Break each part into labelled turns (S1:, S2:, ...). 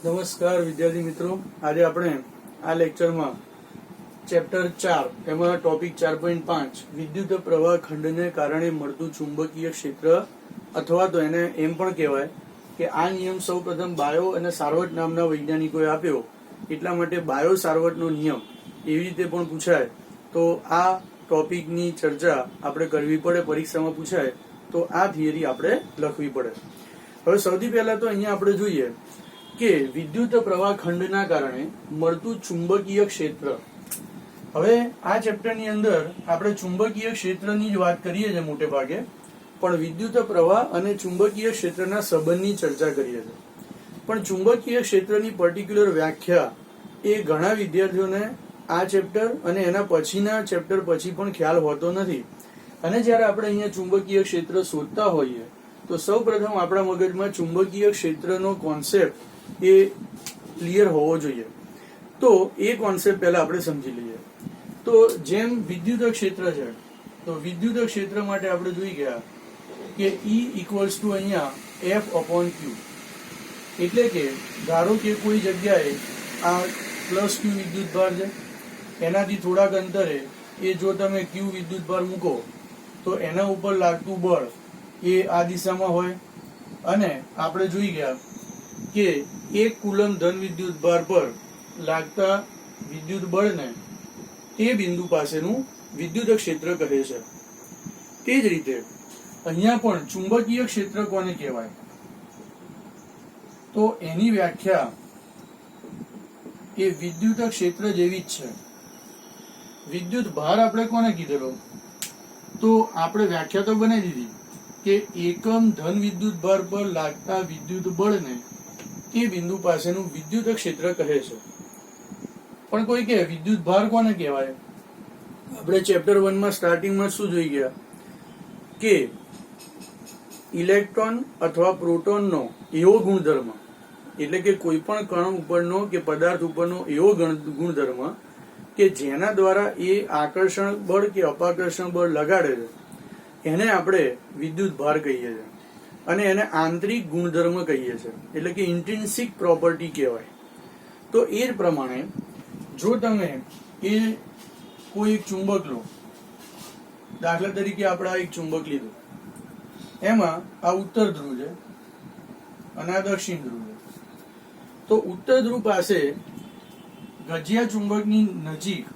S1: નમસ્કાર વિદ્યાર્થી મિત્રો, આજે આપણે આ લેક્ચરમાં ચેપ્ટર 4 એમાં ટોપિક 4.5 વિદ્યુત પ્રવાહ ખંડને કારણે મળતું ચુંબકીય ક્ષેત્ર અથવા તો એને એમ પણ કહેવાય કે આ નિયમ સૌપ્રથમ બાયો અને સાર્વટ નામના વૈજ્ઞાનિકોએ આપ્યો, એટલા માટે બાયો સાર્વટનો નિયમ એવી રીતે પણ પૂછાય. તો આ ટોપિકની ચર્ચા આપણે કરવી પડે, પરીક્ષામાં પૂછાય તો આ થિયરી આપણે લખવી પડે. હવે સૌથી પહેલા તો અહીંયા આપણે જોઈએ કે વિદ્યુત પ્રવાહ ખંડના કારણે મળતું ચુંબકીય ક્ષેત્ર. હવે આ ચેપ્ટરની અંદર આપણે ચુંબકીય ક્ષેત્રની જ વાત કરીએ છીએ મોટે ભાગે, પણ વિદ્યુત પ્રવાહ અને ચુંબકીય ક્ષેત્રના સંબંધની ચર્ચા કરીએ છીએ. પણ ચુંબકીય ક્ષેત્રની પર્ટિક્યુલર વ્યાખ્યા એ ઘણા વિદ્યાર્થીઓને આ ચેપ્ટર અને એના પછીના ચેપ્ટર પછી પણ ખ્યાલ હોતો નથી. અને જ્યારે આપણે અહીંયા ચુંબકીય ક્ષેત્ર શોધતા હોઈએ તો સૌ પ્રથમ આપણા મગજમાં ચુંબકીય ક્ષેત્રનો કોન્સેપ્ટ એ ક્લિયર હોવો જોઈએ. તો એ કોન્સેપ્ટ પહેલા આપણે સમજી લઈએ. તો જેમ વિદ્યુત ક્ષેત્ર છે, તો વિદ્યુત ક્ષેત્ર માટે આપણે જોઈ ગયા કે E ઇક્વલ્સ ટુ અહીંયા F/Q. એટલે કે ધારો કે કોઈ જગ્યાએ આ +Q વિદ્યુત ભાર છે, એનાથી થોડાક અંતરે એ જો તમે Q વિદ્યુત ભાર મૂકો તો એના ઉપર લાગતું બળ એ આ દિશામાં હોય. અને આપણે જોઈ ગયા કે 1 કુલમ ધન વિદ્યુત ભાર પર લાગતા વિદ્યુત બળને તે બિંદુ પાસેનું વિદ્યુત ક્ષેત્ર કહે છે. તે જ રીતે અહીંયા પણ ચુંબકીય ક્ષેત્ર કોને કહેવાય? તો એની વ્યાખ્યા એ વિદ્યુત ક્ષેત્ર જેવી જ છે. વિદ્યુત ભાર આપણે કોને કીધેલો? તો આપણે વ્યાખ્યા તો બનાવી દીધી કે એકમ ધન વિદ્યુત ભાર પર લાગતા વિદ્યુત બળને તે બિંદુ પાસેનું વિદ્યુત ક્ષેત્ર કહે છે. પણ કોઈ કહે વિદ્યુત ભાર કોને કહેવાય? આપણે ચેપ્ટર 1 માં સ્ટાર્ટિંગમાં શું જોઈ ગયા કે ઇલેક્ટ્રોન અથવા પ્રોટોનનો એવો ગુણધર્મ, એટલે કે કોઈ પણ કણ ઉપરનો કે પદાર્થ ઉપરનો એવો ગુણધર્મ કે જેના દ્વારા એ આકર્ષણ બળ કે અપાકર્ષણ બળ લગાડે છે, એને આપણે વિદ્યુત ભાર કહીએ છીએ. અને એને આંતરિક ગુણધર્મ કહીએ છીએ, એટલે કે ઇન્ટ્રિન્સિક પ્રોપર્ટી કહેવાય. તો એ જ પ્રમાણે જો તમે એ કોઈ એક ચુંબક લો, દાખલા તરીકે આપણે આ એક ચુંબક લીધું, એમાં આ ઉત્તર ધ્રુવ છે અને આ દક્ષિણ ધ્રુવ છે. તો ઉત્તર ધ્રુવ પાસે ગજિયા ચુંબકની નજીક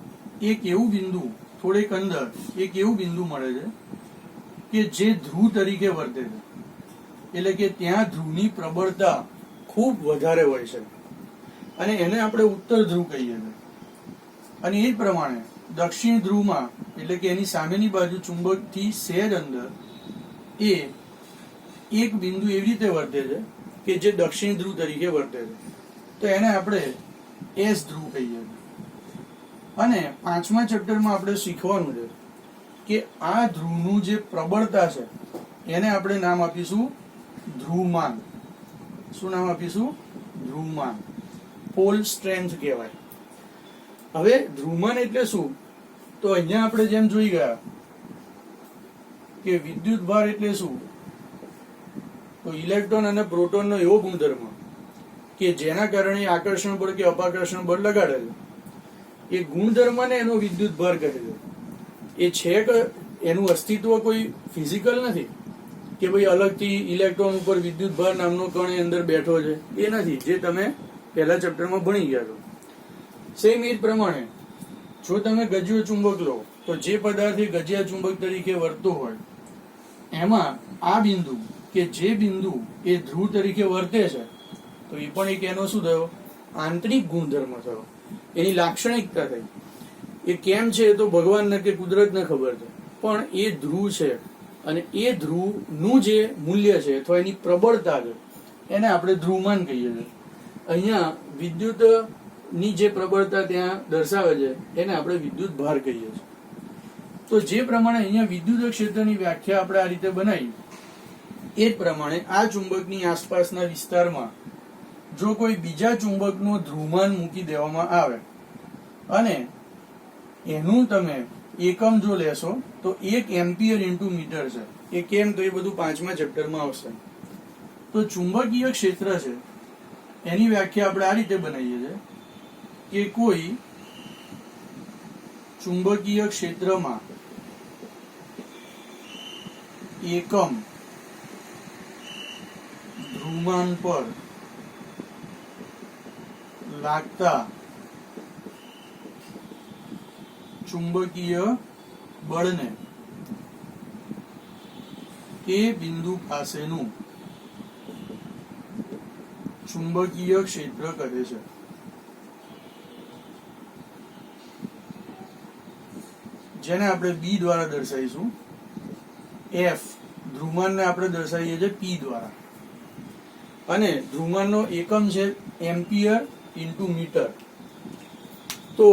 S1: એક એવું બિંદુ, થોડેક અંદર એક એવું બિંદુ મળે છે કે જે ધ્રુવ તરીકે વર્તે છે. એટલે કે ત્યાં ધ્રુવની પ્રબળતા ખૂબ વધારે હોય છે અને એને આપણે ઉત્તર ધ્રુવ કહીએ છીએ. અને એ જ પ્રમાણે દક્ષિણ ધ્રુવમાં, એટલે કે એની સામેની બાજુ ચુંબકથી સહેજ અંદર એ એક બિંદુ એવી રીતે વર્તે છે કે જે દક્ષિણ ધ્રુવ તરીકે વર્તે છે. તો એને આપણે S ધ્રુવ કહીએ છીએ. અને 5મા ચેપ્ટરમાં આપણે શીખવાનું છે કે આ ધ્રુવનું જે પ્રબળતા છે એને આપણે નામ આપીશું ધ્રુવમાન. શું નામ આપીશું? ધ્રુવમાન. પોલ સ્ટ્રેન્થ કહેવાય. હવે ધ્રુવમાન એટલે શું? તો અહીંયા આપણે જેમ જોઈ ગયા કે વિદ્યુત ભાર એટલે શું? તો ઇલેક્ટ્રોન અને પ્રોટોનનો એવો ગુણધર્મ કે જેના કારણે આકર્ષણ બળ કે અપાકર્ષણ બળ લગાડે છે, એ ગુણધર્મને એનો વિદ્યુત ભાર કહે છે. એ છે કે એનું અસ્તિત્વ કોઈ ફિઝિકલ નથી કે ભાઈ અલગથી ઇલેક્ટ્રોન ઉપર વિદ્યુત ભાર નામનો કણ અંદર બેઠો છે, એ નથી, જે તમે પહેલા ચેપ્ટરમાં ભણી ગયા છો. સેમ એ જ પ્રમાણે જો તમે ગજિયો ચુંબક લો તો જે પદાર્થ એ ગજિયા ચુંબક તરીકે વર્તતો હોય એમાં આ બિંદુ કે જે બિંદુ એ ધ્રુવ તરીકે વર્તે છે, તો એ પણ એક એનો શું થયો? આંતરિક ગુણધર્મ થયો, એની લાક્ષણિકતા થઈ. એ કેમ છે એ તો ભગવાનને કે કુદરતને ખબર છે, પણ એ ધ્રુવ છે અને એ ધ્રુવનું જે મૂલ્ય છે અથવા એની પ્રબળતા છે એને આપણે ધ્રુવમાન કહીએ છીએ. અહીંયા વિદ્યુતની જે પ્રબળતા ત્યાં દર્શાવે છે એને આપણે વિદ્યુત ભાર કહીએ છીએ. તો જે પ્રમાણે અહીંયા વિદ્યુત ક્ષેત્રની વ્યાખ્યા આપણે આ રીતે બનાવી, એ જ પ્રમાણે આ ચુંબકની આસપાસના વિસ્તારમાં જો કોઈ બીજા ચુંબકનું ધ્રુવમાન મૂકી દેવામાં આવે અને એનું તમે એકમ જો લેશો તો 1 એમ્પિયર ઇન્ટુ મીટર છે. એ કેમ? તો એ બધું 5મા ચેપ્ટરમાં આવશે. તો ચુંબકીય ક્ષેત્ર છે એની વ્યાખ્યા આપણે આ રીતે બનાવીએ છીએ કે કોઈ ચુંબકીય ક્ષેત્રમાં એકમ ધ્રુવાંત પર લાગતા ચુંબકીય બળને તે બિંદુ પાસેનું ચુંબકીય ક્ષેત્ર કહે છે. જેને આપણે બી દ્વારા દર્શાવીશું. એફ ધ્રુવાંતને આપણે દર્શાવીએ છીએ પી દ્વારા, અને ધ્રુવાંતનો એકમ છે એમ્પિયર ઇન્ટુ મીટર. તો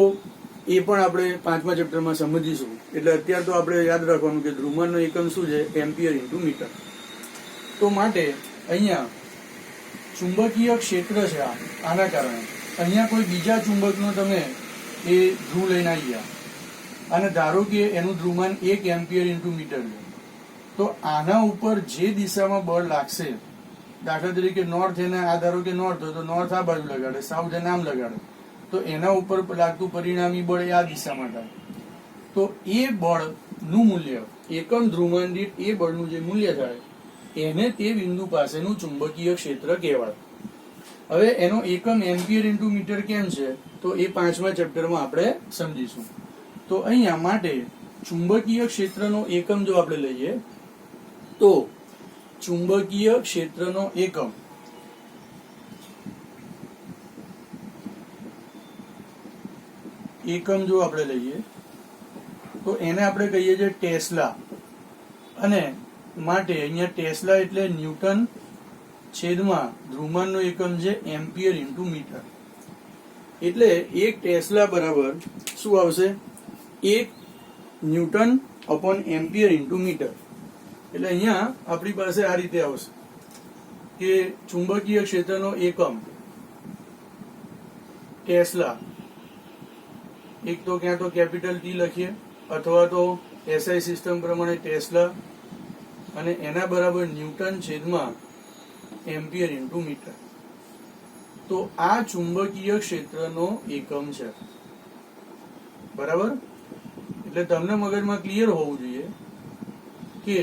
S1: એ પણ આપણે 5મા ચેપ્ટરમાં સમજીશું. એટલે અત્યારે તો આપણે યાદ રાખવાનું કે ધ્રુવાંતનો એકમ શું છે, એમ્પિયર ઇન્ટુ મીટર. તો માટે અહીંયા ચુંબકીય ક્ષેત્ર છે આના કારણે. અહીંયા કોઈ બીજા ચુંબકનો તમે એ ધ્રુવ લઈને આવી ગયા અને ધારો કે એનું ધ્રુવાંત 1 એમ્પિયર ઇન્ટુ મીટર છે, તો આના ઉપર જે દિશામાં બળ લાગશે, દાખલા તરીકે નોર્થ એને આ ધારો કે નોર્થ હોય તો નોર્થ આ બાજુ લગાડે, સાઉથ એને આમ લગાડે, તો એના ઉપર લાગતું પરિણામી બળ એ આ દિશામાં થાય. તો એ બળનું મૂલ્ય એકમ ધ્રુવાંત દીઠ એ બળનું જે મૂલ્ય થાય એને તે બિંદુ પાસેનું ચુંબકીય ક્ષેત્ર કહેવાય. હવે એનો એકમ એમ્પિયર ઇન્ટુ મીટર કેમ છે તો એ 5મા ચેપ્ટરમાં આપણે સમજીશું. તો અહીંયા માટે ચુંબકીય ક્ષેત્રનો એકમ જો આપણે લઈએ તો ચુંબકીય ક્ષેત્રનો એકમ જો આપણે લઈએ તો એને આપણે કહીએ છીએ ટેસ્લા. અને માટે અહીંયા ટેસ્લા એટલે ન્યૂટન છેદમાં ધ્રુવાંતનો એકમ છે એમ્પિયર ઇન્ટુ મીટર. એટલે એક ટેસ્લા બરાબર શું આવશે, 1 newton upon ampere into metre. એટલે અહીંયા આપણી પાસે આ રીતે આવશે કે ચુંબકીય ક્ષેત્રનો એકમ ટેસ્લા, એક તો ક્યાં તો કેપિટલ ટી લખીએ અથવા તો એસઆઈ સિસ્ટમ પ્રમાણે ટેસ્લા, અને એના બરાબર ન્યૂટન છેદમાં એમ્પિયર ઇન્ટુ મીટર. તો આ ચુંબકીય ક્ષેત્રનો એકમ છે. બરાબર? એટલે તમને મગજમાં ક્લિયર હોવું જોઈએ કે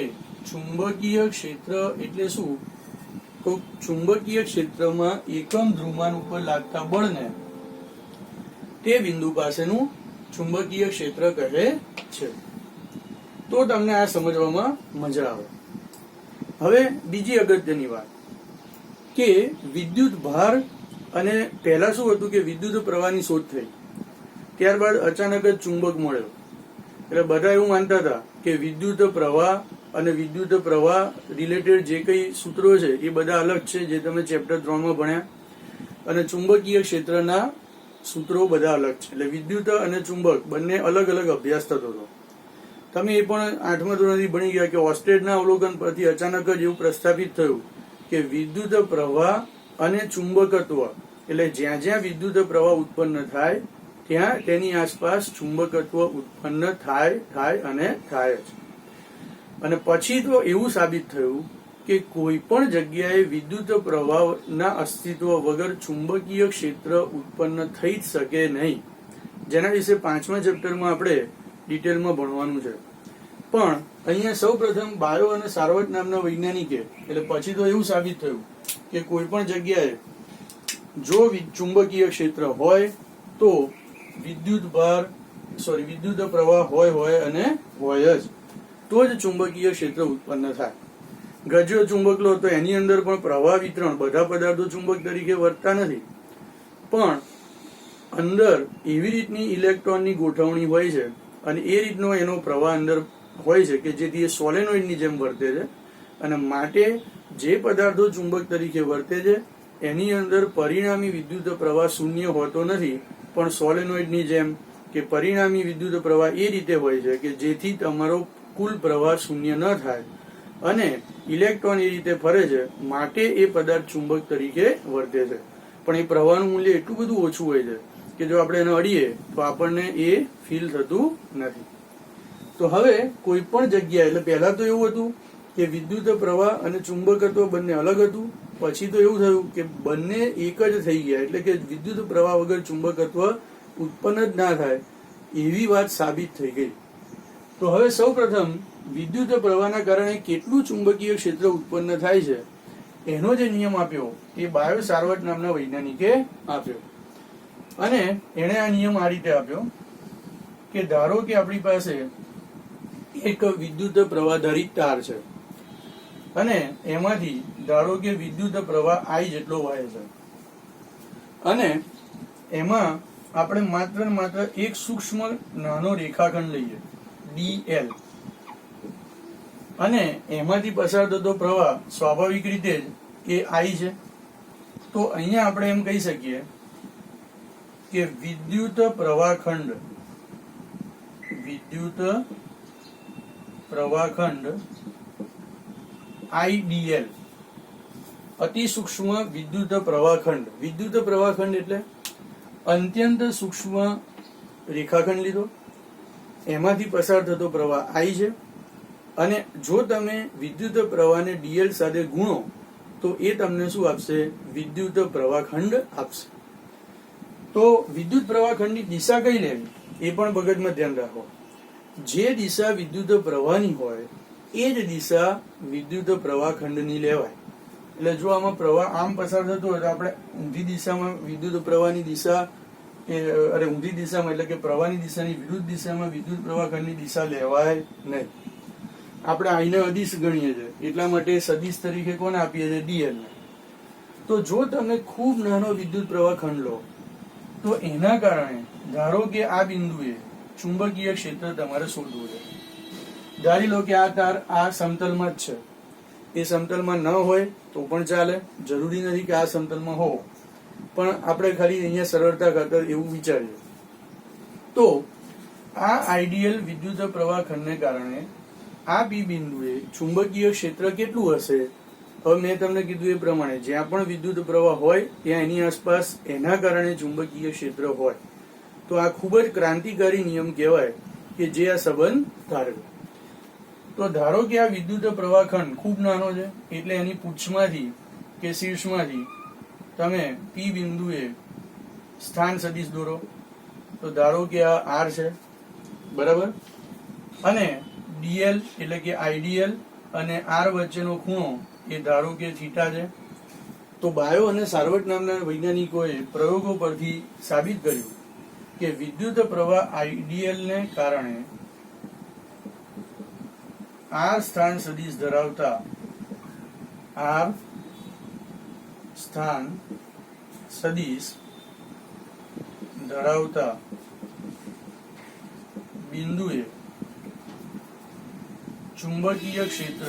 S1: ચુંબકીય ક્ષેત્ર એટલે શું. તો ચુંબકીય ક્ષેત્રમાં એકમ ધ્રુવાંત ઉપર લાગતા બળને તે બિંદુ પાસેનું ચુંબકીય ક્ષેત્ર કહે છે. તો તમને આ સમજવામાં મજા આવે. હવે બીજી અગત્યની વાત કે વિદ્યુત ભાર, અને પહેલા શું હતું કે વિદ્યુત પ્રવાહની શોધ થઈ, ત્યારબાદ અચાનક જ ચુંબક મળ્યો. એટલે બધા એવું માનતા હતા કે વિદ્યુત પ્રવાહ અને વિદ્યુત પ્રવાહ રિલેટેડ જે કઈ સૂત્રો છે એ બધા અલગ છે, જે તમે ચેપ્ટર 3માં ભણ્યા, અને ચુંબકીય ક્ષેત્રના સૂત્રો બધા અલગ છે. એટલે વિદ્યુત અને ચુંબક બંને અલગ અલગ અભ્યાસ થતો હતો. તમે એ પણ 8મા ધોરણથી ભણી ગયા કે ઓસ્ટેડના અવલોકન પરથી અચાનક જ એવું પ્રસ્થાપિત થયું કે વિદ્યુત પ્રવાહ અને ચુંબકત્વ, એટલે જ્યાં જ્યાં વિદ્યુત પ્રવાહ ઉત્પન્ન થાય ત્યાં તેની આસપાસ ચુંબકત્વ ઉત્પન્ન થાય અને થાય જ. અને પછી તો એવું સાબિત થયું કે કોઈ પણ જગ્યાએ વિદ્યુત પ્રવાહના અસ્તિત્વ વગર ચુંબકીય ક્ષેત્ર ઉત્પન્ન થઈ જ શકે નહીં, જેના વિશે 5મા ચેપ્ટરમાં આપણે ડિટેલમાં ભણવાનું છે. પણ અહીંયા સૌ પ્રથમ બાયો અને સાર્વટ નામના વૈજ્ઞાનિકે, એટલે પછી તો એવું સાબિત થયું કે કોઈ પણ જગ્યાએ જો ચુંબકીય ક્ષેત્ર હોય તો વિદ્યુત પ્રવાહ હોય અને હોય જ, તો જ ચુંબકીય ક્ષેત્ર ઉત્પન્ન થાય. ગજ્યો ચુંબક લો તો એની અંદર પણ પ્રવાહ વિતરણ, બધા પદાર્થો ચુંબક તરીકે વર્તતા નથી, પણ અંદર એવી રીતની ઇલેક્ટ્રોનની ગોઠવણી હોય છે અને એ રીતનો એનો પ્રવાહ અંદર હોય છે કે જેથી એ સોલેનોઇડની જેમ વર્તે છે. અને માટે જે પદાર્થો ચુંબક તરીકે વર્તે છે એની અંદર પરિણામી વિદ્યુત પ્રવાહ શૂન્ય હોતો નથી, પણ સોલેનોઇડની જેમ કે પરિણામી વિદ્યુત પ્રવાહ એ રીતે હોય છે કે જેથી તમારો કુલ પ્રવાહ શૂન્ય ન થાય અને ઇલેક્ટ્રોન એ રીતે ફરે છે, માટે એ પદાર્થ ચુંબક તરીકે વર્તે છે. પણ એ પ્રવાહનું મૂલ્ય એટલું બધું ઓછું હોય છે કે જો આપણે એને અડીએ તો આપણને એ ફીલ થતું નથી. તો હવે કોઈ પણ જગ્યાએ, એટલે પહેલા તો એવું હતું કે વિદ્યુત પ્રવાહ અને ચુંબકત્વ બંને અલગ હતું, પછી તો એવું થયું કે બંને એક જ થઈ ગયા, એટલે કે વિદ્યુત પ્રવાહ વગર ચુંબકત્વ ઉત્પન્ન જ ના થાય એવી વાત સાબિત થઈ ગઈ. તો હવે સૌ પ્રથમ વિદ્યુત પ્રવાહના કારણે કેટલું ચુંબકીય ક્ષેત્ર ઉત્પન્ન થાય છે એનો જે નિયમ આપ્યો એ બાયો સાર્વટ નામના વૈજ્ઞાનિકે આપ્યો. અને એણે આ નિયમ આ રીતે આપ્યો કે ધારો કે આપણી પાસે એક વિદ્યુત પ્રવાહધારી તાર છે અને એમાંથી ધારો કે વિદ્યુત પ્રવાહ I જેટલો વહે છે અને એમાં આપણે માત્ર ને માત્ર એક સૂક્ષ્મ નાનો રેખાખંડ લઈએ dl અને એમાંથી પસાર થતો પ્રવાહ સ્વાભાવિક રીતે જ એ I છે. તો અહીંયા આપણે એમ કહી શકીએ કે વિદ્યુત પ્રવાહખંડ IDL અતિ સૂક્ષ્મ વિદ્યુત પ્રવાહખંડ. વિદ્યુત પ્રવાહખંડ એટલે અત્યંત સૂક્ષ્મ રેખાખંડ લીધો, એમાંથી પસાર થતો પ્રવાહ I છે અને જો તમે વિદ્યુત પ્રવાહને dl સાથે ગુણો તો એ તમને શું આપશે? વિદ્યુત પ્રવાહખંડ આપશે. તો વિદ્યુત પ્રવાહખંડની દિશા કઈ લેવી એ પણ મગજમાં ધ્યાન રાખો. જે દિશા વિદ્યુત પ્રવાહની હોય એ જ દિશા વિદ્યુત પ્રવાહખંડની લેવાય. એટલે જો આમાં પ્રવાહ આમ પસાર થતો હોય તો આપણે ઊંધી દિશામાં વિદ્યુત પ્રવાહની દિશા ઊંધી દિશામાં એટલે કે પ્રવાહની દિશાની વિરુદ્ધ દિશામાં વિદ્યુત પ્રવાહખંડની દિશા લેવાય નહીં. આપણે આઈને અદિશ ગણીએ છીએ એટલા માટે સદિશ તરીકે કોને આપીએ છીએ? dl ને. તો જો તમે ખૂબ નાનો વિદ્યુત પ્રવાહખંડ લો તો એના કારણે ધારો કે આ બિંદુએ ચુંબકીય ક્ષેત્ર તમારે શોધવું છે. ધારી લો કે આ તાર આ સમતલમાં જ છે, એ સમતલમાં ન હોય તો પણ ચાલે, જરૂરી નથી કે આ સમતલમાં હો, પણ આપણે ખાલી અહીંયા સરળતા ખાતર એવું વિચારીએ. તો આ આઈડિયલ વિદ્યુત પ્રવાહખંડને કારણે આ પી બિંદુએ ચુંબકીય ક્ષેત્ર કેટલું હશે? હવે મેં તમને કીધું એ પ્રમાણે જ્યાં પણ વિદ્યુત પ્રવાહ હોય ત્યાં એની આસપાસ એના કારણે ચુંબકીય ક્ષેત્ર હોય. તો આ ખૂબ જ ક્રાંતિકારી નિયમ કહેવાય કે જે આ સંબંધ ધારે. તો ધારો કે આ વિદ્યુત પ્રવાહખંડ ખૂબ નાનો છે એટલે એની પૂંછમાંથી કે શીર્ષમાંથી તમે પી બિંદુએ સ્થાન સદિશ દોરો. તો ધારો કે આ R છે, બરાબર, અને dl એટલે કે IDL અને R વચ્ચેનો ખૂણો એ ધારો કે થીટા છે. તો બાયો અને સાર્વટ નામના વૈજ્ઞાનિકોએ પ્રયોગો પરથી સાબિત કર્યું કે વિદ્યુત પ્રવાહ IDL ને કારણે R સ્થાન સદિશ ધરાવતા બિંદુએ ચુંબકીય ક્ષેત્ર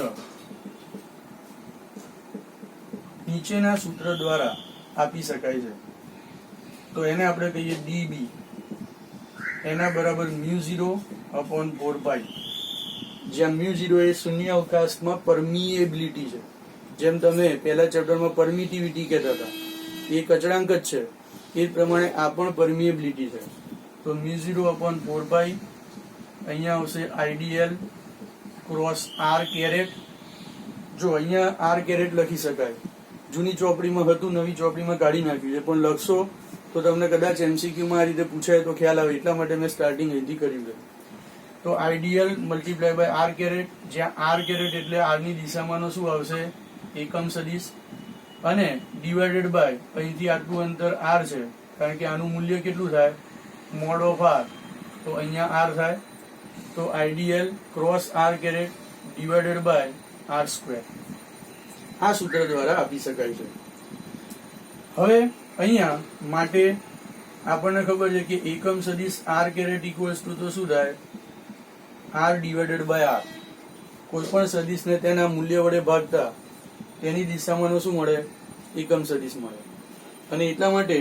S1: નીચેના સૂત્ર દ્વારા આપી શકાય છે. તો એને આપણે કહીએ dB એના બરાબર μ0/4π, જ્યાં μ0 એ શૂન્ય અવકાશમાં પરમિએબિલિટી છે. જેમ તમે પહેલા ચેપ્ટરમાં પરમિટિવિટી કહેતા હતા, એ એક અચળાંક જ છે, એ પ્રમાણે આ પણ પરમિએબિલિટી છે. તો μ0/4π અહીંયા આવશે IDL ક્રોસ R કેરેટ. જો અહીંયા R કેરેટ લખી શકાય, જૂની ચોપડીમાં હતું, નવી ચોપડીમાં કાઢી નાખ્યું છે, પણ લખશો તો તમને કદાચ MCQમાં આ રીતે પૂછાય તો ખ્યાલ આવે, એટલા માટે મેં સ્ટાર્ટિંગ અહીંથી કર્યું છે. તો IDL multiply by R caret, જ્યાં R કેરેટ એટલે R ની દિશામાંનો શું આવશે? એકમ સદિશ, અને ડિવાઇડેડ બાય અહીંથી આટલું અંતર R છે, કારણ કે આનું મૂલ્ય કેટલું થાય? મોડ ઓફ R, તો અહીંયા R થાય. તો IDL cross R caret divided by R square આ સૂત્ર દ્વારા આપી શકાય છે. હવે અહીંયા માટે આપણને ખબર છે કે એકમ સદિશ R કેરેટ ઇક્વલ્સ ટુ તો શું થાય? R divided by R. કોઈ પણ સદિશને તેના મૂલ્ય વડે ભાગતા તેની દિશામાં શું મળે? એકમ સદિશ મળે. અને એટલા માટે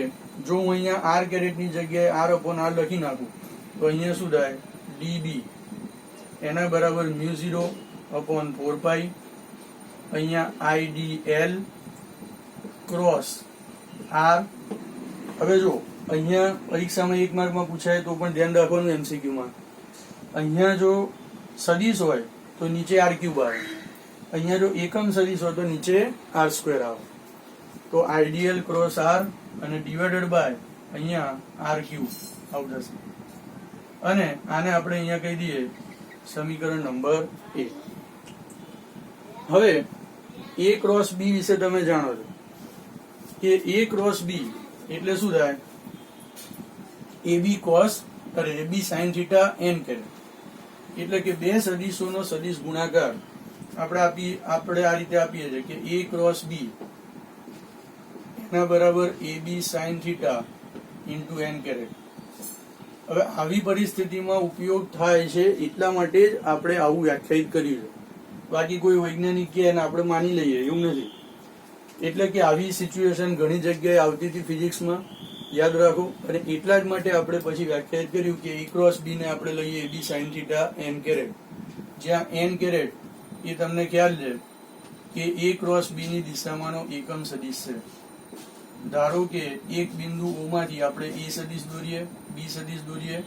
S1: જો હું અહીંયા R કેરેટની જગ્યાએ R/R લખી નાખું તો અહીંયા શું થાય? dB એના બરાબર μ0/4π અહીંયા IDL ક્રોસ R. હવે જો અહીંયા પરીક્ષામાં 1 માર્કમાં પૂછાય તો પણ ધ્યાન રાખવાનું MCQમાં, અહીંયા જો સદિશ હોય તો નીચે R ક્યુબ આવે, અહીંયા જો એકમ સદિશ હોય તો નીચે R સ્ક્વેર આવે. તો આઈડીએલ ક્રોસ આર અને ડિવાઇડેડ બાય અહીંયા આર ક્યુ આવું થશે. અને આને આપણે અહીંયા કહી દઈએ સમીકરણ નંબર 1. હવે એ ક્રોસ બી વિશે તમે જાણો છો કે એ ક્રોસ બી એટલે શું થાય? એબી કોસ એબી સાઇન થીટા એન કરે, એટલે કે બે સદિશોનો સદિશ ગુણાકાર આપણે આ રીતે આપીએ છીએ કે એ ક્રોસ બી એના બરાબર A B sine theta into n caret. હવે આવી પરિસ્થિતિમાં ઉપયોગ થાય છે એટલા માટે જ આપણે આવું વ્યાખ્યાયિત કર્યું છે. બાકી કોઈ વૈજ્ઞાનિક કે આપણે માની લઈએ એવું નથી. એટલે કે આવી સિચ્યુએશન ઘણી જગ્યાએ આવતી હતી ફિઝિક્સમાં, યાદ રાખો. અને એટલા જ માટે આપણે પછી વ્યાખ્યાયિત કર્યું કે એ ક્રોસ બી ને આપણે લઈએ એબી સાઇન થીટા એન કેરેટ, જ્યાં એન કેરેટ એ તમને ખ્યાલ છે કે એ ક્રોસ બી ની દિશામાંનો એકમ સદિશ છે. ધારો કે એક બિંદુ ઓ માંથી આપણે એ સદિશ દોરીએ, બી સદિશ દોરીએ,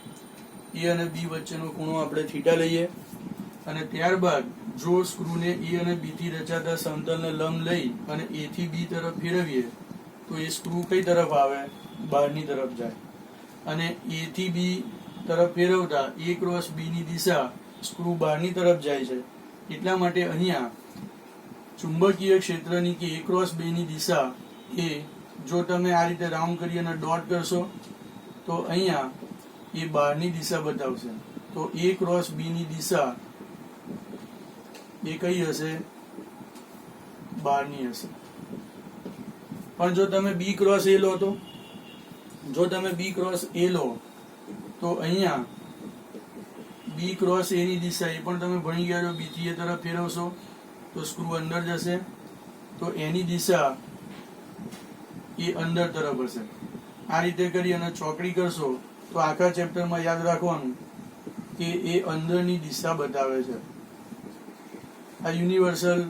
S1: એ અને બી વચ્ચેનો ખૂણો આપણે થીટા લઈએ, અને ત્યારબાદ જો સ્ક્રૂને એ અને બી થી રચાતા સમતલને લંબ લઈ અને એ થી બી તરફ ફેરવીએ તો એ સ્ક્રૂ કઈ તરફ આવે? બહારની તરફ જાય. અને એ થી બી તરફ ફેરવતા એ ક્રોસ બી ની દિશા સ્ક્રૂ બહારની તરફ જાય છે. એટલા માટે અહીંયા ચુંબકીય ક્ષેત્રની કે એ ક્રોસ બી ની દિશા એ જો તમે આ રીતે રાઉન્ડ કરી અને ડોટ કરશો તો અહીંયા એ બહારની દિશા બતાવશે. તો એ ક્રોસ બી ની દિશા એ કઈ હશે? બહારની હશે. પણ જો તમે બી ક્રોસ એ લો તો અહીંયા બી ક્રોસ એ ની દિશા એ પણ તમે ભણી ગયા છો. બી થી એ તરફ ફેરવશો તો સ્ક્રૂ અંદર જશે, તો એની દિશા એ અંદર તરફ હશે. આ રીતે કરી અને ચોકડી કરશો તો આખા ચેપ્ટરમાં યાદ રાખવાનું કે એ અંદરની દિશા બતાવે છે. આ યુનિવર્સલ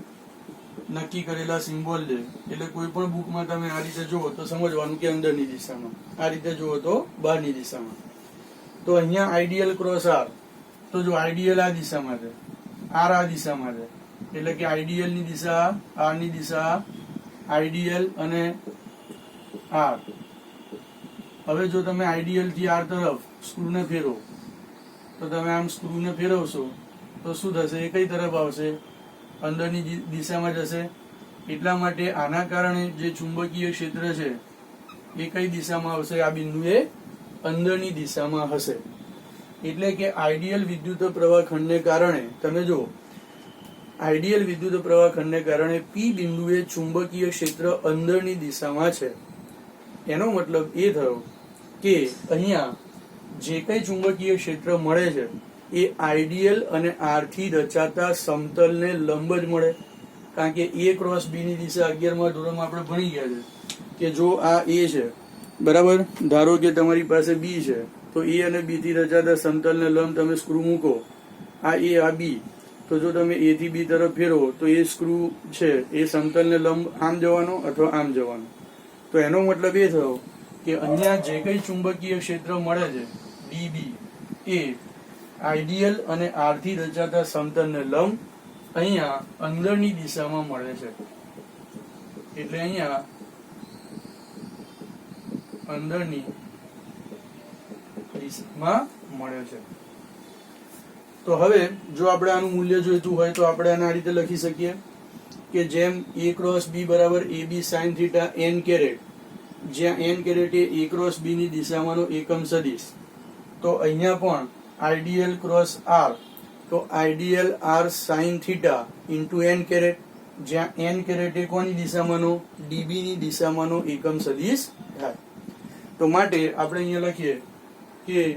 S1: નક્કી કરેલા સિમ્બોલ છે. એટલે કોઈ પણ બુકમાં તમે આ રીતે જુઓ તો સમજવાનું કે અંદરની દિશામાં, આ રીતે જુઓ તો બહારની દિશામાં. તો અહીંયા આઈડિયલ ક્રોસ આર, તો જો આઈડિયલ આ દિશામાં છે, આર આ દિશામાં છે, એટલે કે આઈડિયલ ની દિશા, આર ની દિશા, આઈડિયલ અને આર. હવે જો તમે આઈડિયલ થી આર તરફ સ્ક્રૂને ફેરવો તો તમે આમ સ્ક્રૂને ફેરવશો તો શું થશે? એ કઈ તરફ આવશે? અંદરની દિશામાં જશે. એટલા માટે આના કારણે જે ચુંબકીય ક્ષેત્ર છે એ કઈ દિશામાં આવશે? આ બિંદુએ અંદરની દિશામાં હશે. એટલે કે આઈડિયલ વિદ્યુત પ્રવાહ ખંડને કારણે તમે જો આઈડિયલ વિદ્યુત પ્રવાહ ખંડને કારણે પી બિંદુએ ચુંબકીય ક્ષેત્ર અંદરની દિશામાં છે. એનો મતલબ એ થયો કે અહીંયા જે કઈ ચુંબકીય ક્ષેત્ર મળે છે એ આઈડિયલ અને આર થી રચાતા સમતલને લંબ જ મળે. કારણ કે એ ક્રોસ બી ની દિશા 11મા ધોરણમાં આપણે ભણી ગયા છે કે જો આ એ છે, બરાબર, ધારો કે તમારી પાસે બી છે, તો એ અને બી થી રચાતા સમતલને લંબ તમે સ્ક્રૂ મૂકો, આ એ આ બી, તો જો તમે એ થી બી તરફ ફેરવો તો એ સ્ક્રૂ છે એ સમતલને લંબ આમ જવાનો અથવા આમ જવાનો. તો એનો મતલબ એ થયો કે અહીંયા જે કઈ ચુંબકીય ક્ષેત્ર મળે છે ડીબી એ આઈડિયલ અને આર થી રચાતા સમતલને લંબ અહીંયા અંદરની દિશામાં મળે છે. એટલે અહીંયા અંદરની દિશામાં મળે છે. તો હવે જો આપણે આનું મૂલ્ય જોઈતું હોય તો આપણે આને આ રીતે લખી શકીએ કે જેમ એ ક્રોસ બી બરાબર A B sine theta n caret, જ્યાં n caret A cross B ની દિશામાંનો એકમ સદિશ, તો અહીંયા પણ આઈડિયલ ક્રોસ આર, તો IDL R sine theta into n caret, જ્યાં એન કેરેટ એ કોની દિશામાંનો? ડીબી ની દિશામાંનો એકમ સદિશ થાય. તો માટે આપણે અહીંયા લખીએ કે